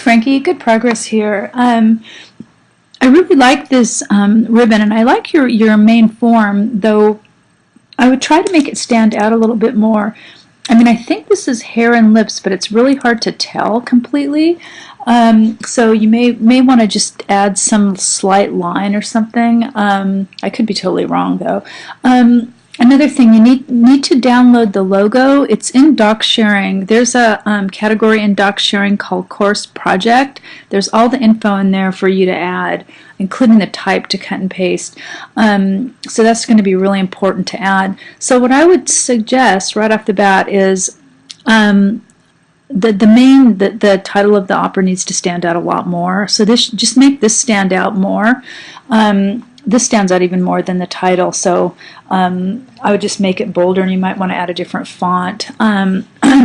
Frankie. Good progress here. I really like this ribbon, and I like your main form, though I would try to make it stand out a little bit more. I mean, I think this is hair and lips, but it's really hard to tell completely. So you may want to just add some slight line or something. I could be totally wrong, though. Another thing, you need to download the logo. It's in DocSharing. There's a category in DocSharing called Course Project. There's all the info in there for you to add, including the type to cut and paste. So that's going to be really important to add. So what I would suggest right off the bat is the title of the opera needs to stand out a lot more. So just make this stand out more. This stands out even more than the title, so I would just make it bolder, and you might want to add a different font.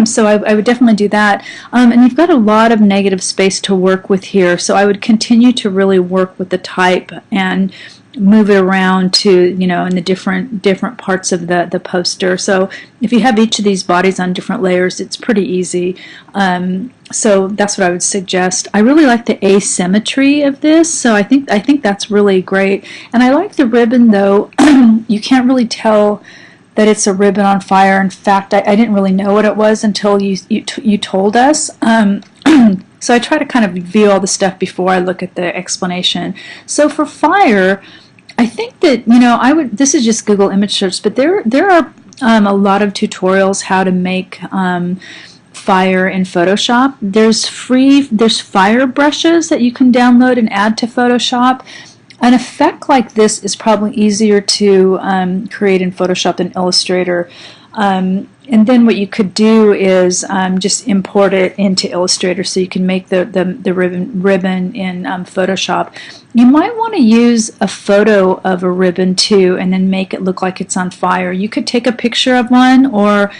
So I would definitely do that. And you've got a lot of negative space to work with here, so I would continue to really work with the type and move it around to, in the different parts of the poster. So if you have each of these bodies on different layers, it's pretty easy. So that's what I would suggest. I really like the asymmetry of this, so I think that's really great. And I like the ribbon, though. You can't really tell that it's a ribbon on fire. In fact, I didn't really know what it was until you told us. So I try to kind of review all the stuff before I look at the explanation. So for fire, I think that, this is just Google image search, but there are a lot of tutorials how to make fire in Photoshop. There's fire brushes that you can download and add to Photoshop. An effect like this is probably easier to create in Photoshop than Illustrator. And then what you could do is just import it into Illustrator so you can make the ribbon in Photoshop. You might want to use a photo of a ribbon too and then make it look like it's on fire. You could take a picture of one, or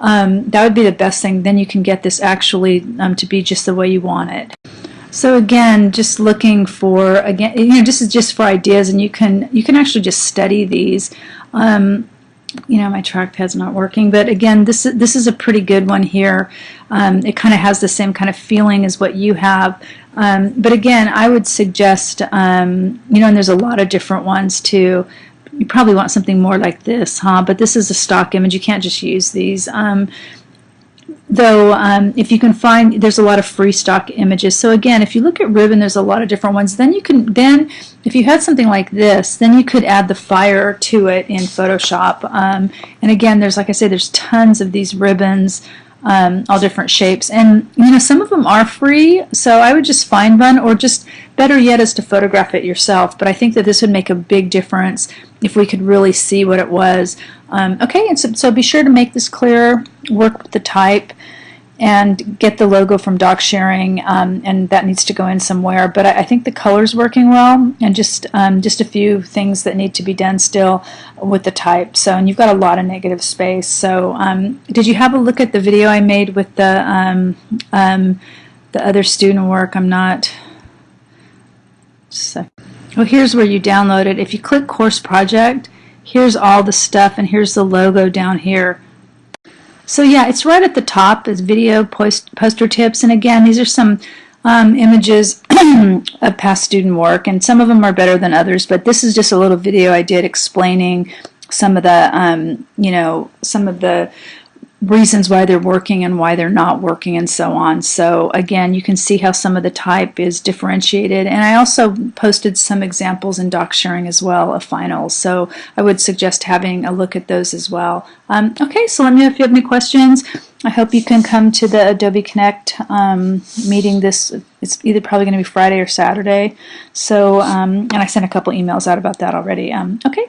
that would be the best thing. Then you can get this actually to be just the way you want it. So again, just looking for, this is just for ideas, and you can actually just study these. My trackpad's not working, but again, this is a pretty good one here. It kind of has the same kind of feeling as what you have. But again, I would suggest, and there's a lot of different ones too. You probably want something more like this, huh? But this is a stock image. You can't just use these. Though if you can find, there's a lot of free stock images. So again, if you look at ribbon, there's a lot of different ones. Then if you had something like this, then you could add the fire to it in Photoshop. And again, like I say, there's tons of these ribbons, all different shapes. And some of them are free, so I would just find one, or just better yet is to photograph it yourself. But I think that this would make a big difference if we could really see what it was. Okay, and so be sure to make this clear, work with the type, and get the logo from DocSharing, and that needs to go in somewhere. But I think the color's working well, and just a few things that need to be done still with the type. So, and you've got a lot of negative space. So, did you have a look at the video I made with the other student work? I'm not. So, well, here's where you download it. If you click Course Project, here's all the stuff, and here's the logo down here. So yeah, it's right at the top as video poster tips, and again, these are some images of past student work, and some of them are better than others, but this is just a little video I did explaining some of the some of the reasons why they're working and why they're not working, and so on. So again, you can see how some of the type is differentiated, and I also posted some examples in DocSharing as well of finals, so I would suggest having a look at those as well. Okay, so let me know if you have any questions. I hope you can come to the Adobe Connect meeting. It's either probably going to be Friday or Saturday, so and I sent a couple emails out about that already. Okay.